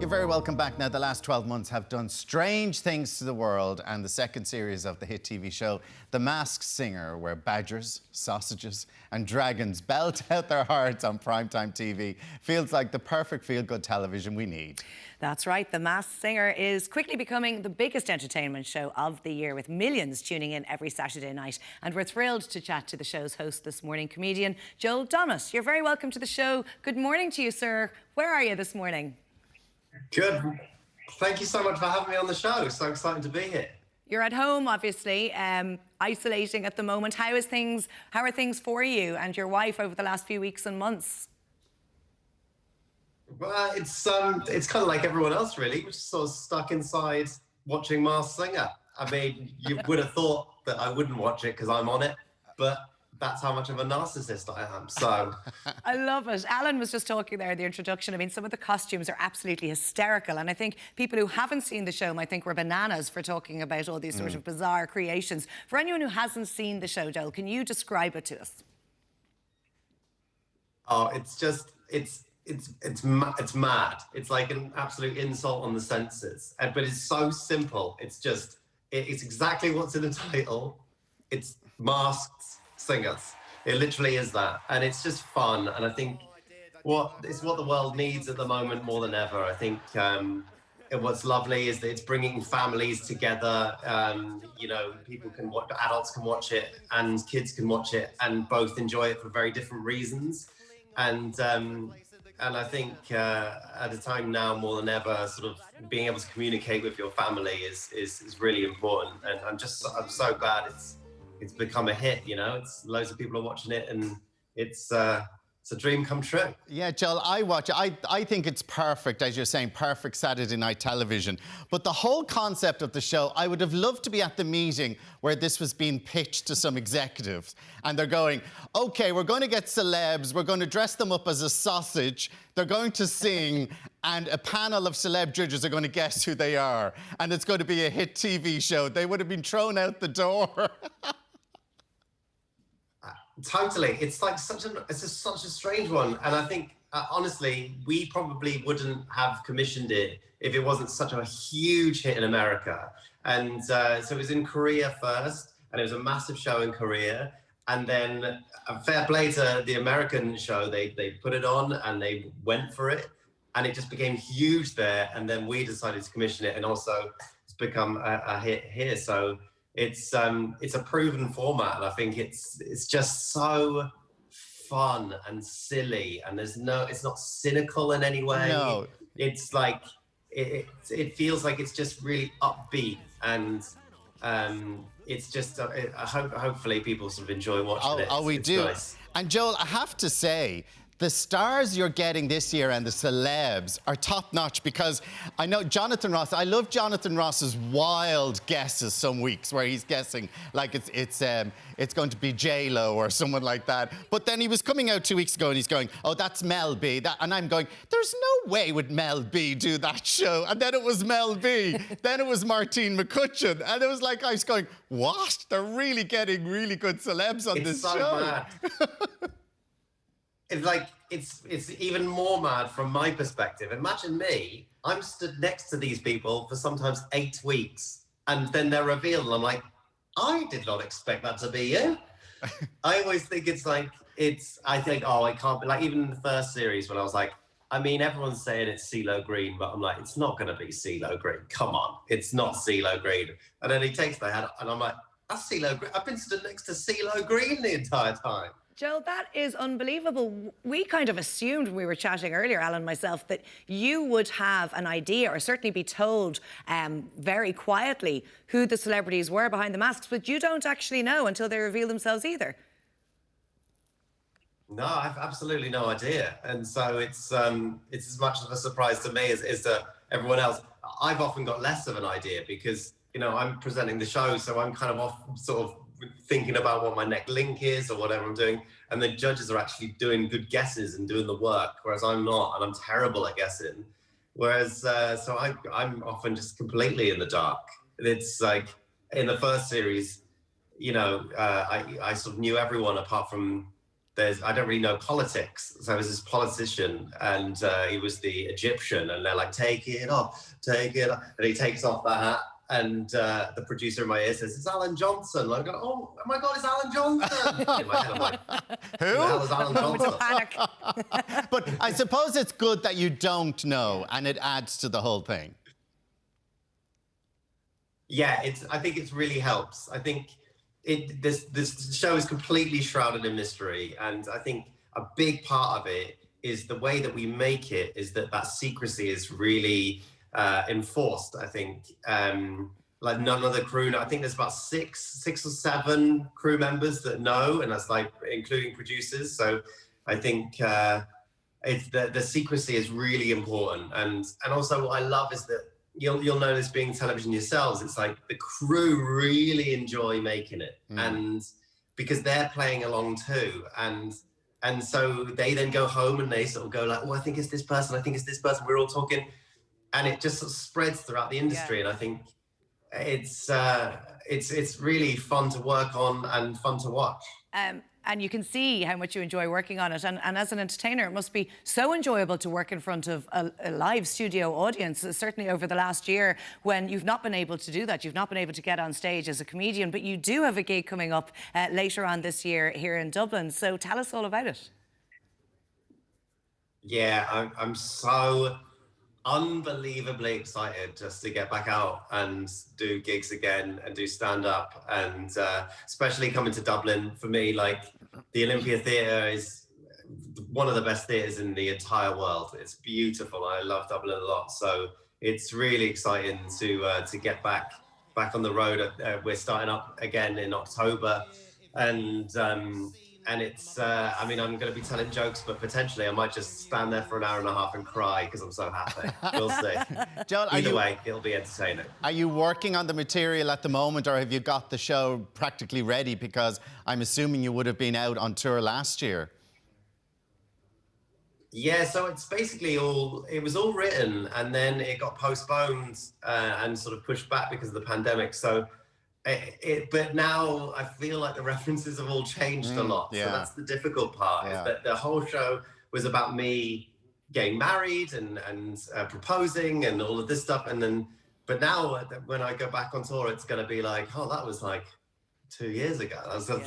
You're very welcome back. Now, the last 12 months have done strange things to the world, and the second series of the hit TV show, The Masked Singer, where badgers, sausages and dragons belt out their hearts on primetime TV, feels like the perfect feel-good television we need. That's right. The Masked Singer is quickly becoming the biggest entertainment show of the year, with millions tuning in every Saturday night. And we're thrilled to chat to the show's host this morning, comedian Joel Dommett. You're very welcome to the show. Good morning to you, sir. Where are you this morning? Good. Thank you so much for having me on the show. So excited to be here. You're at home, obviously, isolating at the moment. How are things for you and your wife over the last few weeks and months? Well, it's kind of like everyone else, really. We're just sort of stuck inside watching Masked Singer. I mean, you would have thought that I wouldn't watch it because I'm on it, but that's how much of a narcissist I am, so. I love it. Alan was just talking there in the introduction. I mean, some of the costumes are absolutely hysterical, and I think people who haven't seen the show might think we're bananas for talking about all these sort of bizarre creations. For anyone who hasn't seen the show, Joel, can you describe it to us? Oh, it's just, it's mad. It's like an absolute insult on the senses, but it's so simple. It's just, it's exactly what's in the title. It's masked singers. It literally is that, and it's just fun. And I think it's what the world needs at the moment more than ever. I think what's lovely is that it's bringing families together. You know, people can watch, adults can watch it, and kids can watch it, and both enjoy it for very different reasons. And I think at a time now more than ever, sort of being able to communicate with your family is really important. And I'm so glad it's become a hit. You know, it's loads of people are watching it, and it's a dream come true. Yeah, Joel, I watch it. I think it's perfect, as you're saying, perfect Saturday night television. But the whole concept of the show, I would have loved to be at the meeting where this was being pitched to some executives. And they're going, OK, we're going to get celebs, we're going to dress them up as a sausage, they're going to sing, and a panel of celeb judges are going to guess who they are. And it's going to be a hit TV show. They would have been thrown out the door. Totally. It's like such a strange one. And I think, honestly, we probably wouldn't have commissioned it if it wasn't such a huge hit in America. And so it was in Korea first, and it was a massive show in Korea. And then fair play to the American show, they put it on and they went for it. And it just became huge there. And then we decided to commission it, and also it's become a hit here. So it's a proven format, and I think it's just so fun and silly, and it's not cynical in any way. No. It's like it feels like it's just really upbeat, and it's just hopefully people sort of enjoy watching it. Oh, we do. Nice. And Joel, I have to say, the stars you're getting this year and the celebs are top-notch, because I know Jonathan Ross, I love Jonathan Ross's wild guesses some weeks where he's guessing like it's going to be J-Lo or someone like that. But then he was coming out 2 weeks ago and he's going, oh, that's Mel B. And I'm going, there's no way would Mel B do that show. And then it was Mel B. Then it was Martine McCutcheon. And it was like, I was going, what? They're really getting really good celebs on this show. Mad. It's like, it's even more mad from my perspective. Imagine me, I'm stood next to these people for sometimes 8 weeks, and then they're revealed, and I'm like, I did not expect that to be you. I always think I think, oh, I can't be, like, even in the first series when I was like, I mean, everyone's saying it's CeeLo Green, but I'm like, it's not going to be CeeLo Green. Come on, it's not CeeLo Green. And then he takes the hat, and I'm like, that's CeeLo Green. I've been stood next to CeeLo Green the entire time. Joel, that is unbelievable. We kind of assumed when we were chatting earlier, Alan and myself, that you would have an idea, or certainly be told very quietly, who the celebrities were behind the masks, but you don't actually know until they reveal themselves either. No, I've absolutely no idea. And so it's as much of a surprise to me as to everyone else. I've often got less of an idea because, you know, I'm presenting the show, so I'm kind of off sort of thinking about what my next link is or whatever I'm doing, and the judges are actually doing good guesses and doing the work, whereas I'm not, and I'm terrible at guessing. Whereas so I'm often just completely in the dark. It's like in the first series, you know, I sort of knew everyone apart from I don't really know politics. So I was this politician, and he was the Egyptian, and they're like, take it off, and he takes off the hat. And the producer in my ear says, "It's Alan Johnson." And I go, "Oh my God, it's Alan Johnson!" In my head, I'm like, "Who? Who the hell is Alan Johnson?" Panic. But I suppose it's good that you don't know, and it adds to the whole thing. Yeah, I think it really helps. I think this show is completely shrouded in mystery, and I think a big part of it is the way that we make it. Is that secrecy is really enforced. I think like none of the crew. I think there's about six or seven crew members that know, and that's like including producers. So I think it's the secrecy is really important, and also what I love is that you'll know this being television yourselves. It's like the crew really enjoy making it, and because they're playing along too, and so they then go home and they sort of go like, "Oh, I think it's this person. I think it's this person." We're all talking. And it just sort of spreads throughout the industry, and I think it's really fun to work on and fun to watch. And you can see how much you enjoy working on it. And as an entertainer, it must be so enjoyable to work in front of a live studio audience, certainly over the last year when you've not been able to do that. You've not been able to get on stage as a comedian, but you do have a gig coming up later on this year here in Dublin. So tell us all about it. Yeah, I'm so unbelievably excited just to get back out and do gigs again and do stand-up, and especially coming to Dublin. For me, like, the Olympia Theatre is one of the best theatres in the entire world. It's beautiful. I love Dublin a lot, so it's really exciting to get back on the road. We're starting up again in October, and it's, I mean, I'm going to be telling jokes, but potentially I might just stand there for an hour and a half and cry because I'm so happy. We'll see. Joel, Either way, it'll be entertaining. Are you working on the material at the moment, or have you got the show practically ready? Because I'm assuming you would have been out on tour last year. Yeah, so it's basically it was all written, and then it got postponed and sort of pushed back because of the pandemic. So but now I feel like the references have all changed a lot. Yeah. So that's the difficult part, is that the whole show was about me getting married and proposing and all of this stuff. But now when I go back on tour, it's going to be like, oh, that was like 2 years ago. So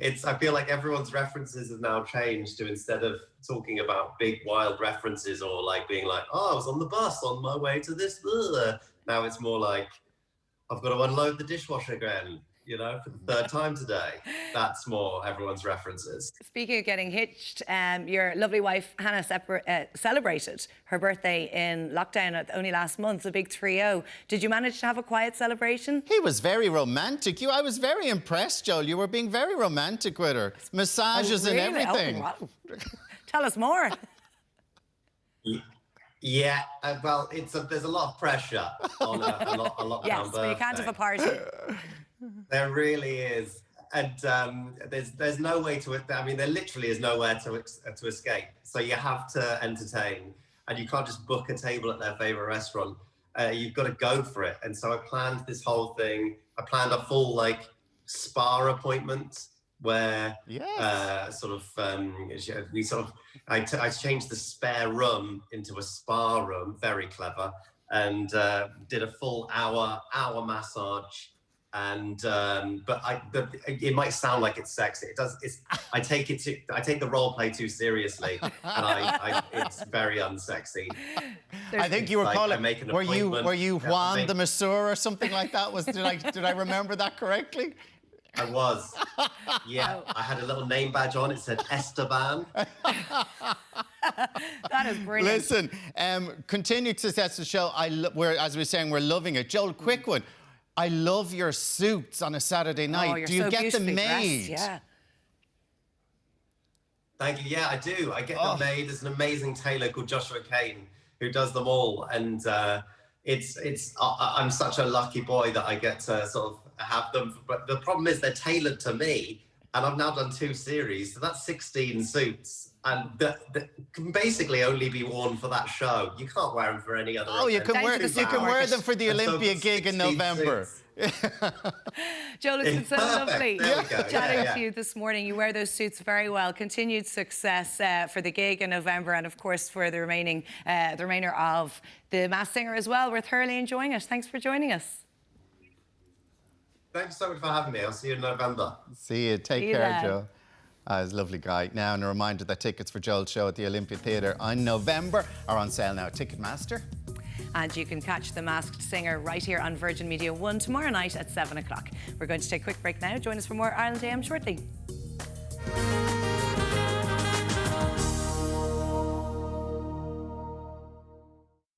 I feel like everyone's references have now changed to, instead of talking about big wild references or like being like, oh, I was on the bus on my way to this. Now it's more like, I've got to unload the dishwasher again, for the third time today. That's more everyone's references. Speaking of getting hitched, your lovely wife, Hannah, celebrated her birthday in lockdown only last month, a big 3-0. Did you manage to have a quiet celebration? He was very romantic. I was very impressed, Joel. You were being very romantic with her. Massages and everything. Oh, wow. Tell us more. Yeah, well, there's a lot of pressure on a lockdown yes, birthday. but you can't have a party. There really is, and there's no way to. I mean, there literally is nowhere to escape. So you have to entertain, and you can't just book a table at their favorite restaurant. You've got to go for it. And so I planned this whole thing. I planned a full spa appointment where I changed the spare room into a spa room, very clever, and did a full hour massage. And but it might sound like it's sexy. It does. I take the role play too seriously, and it's very unsexy. I think you were calling. Were you Juan the Masseur or something like that? Did I remember that correctly? I was. Yeah, I had a little name badge on. It said Esteban. That is brilliant. Listen, continued success of the show. As we were saying, we're loving it. Joel, quick one. I love your suits on a Saturday night. Do you get them made? Dressed, yeah. Thank you. Yeah, I do. I get them made. There's an amazing tailor called Joshua Kane who does them all, and I'm such a lucky boy that I get to sort of have them. But the problem is they're tailored to me, and I've now done 2 series, so that's 16 suits, and that can basically only be worn for that show. You can't wear them for any other. Oh, you can wear them for the Olympia gig in November. Suits. Joel, it's been so lovely There we go. chatting to you this morning. You wear those suits very well. Continued success for the gig in November, and of course for the remainder of The Masked Singer as well. We're thoroughly enjoying it. Thanks for joining us. Thanks so much for having me. I'll see you in November. See you. Take care, Joel. He's a lovely guy. Now, and a reminder that tickets for Joel's show at the Olympia Theatre in November are on sale now at Ticketmaster. And you can catch The Masked Singer right here on Virgin Media 1 tomorrow night at 7 o'clock. We're going to take a quick break now. Join us for more Ireland AM shortly.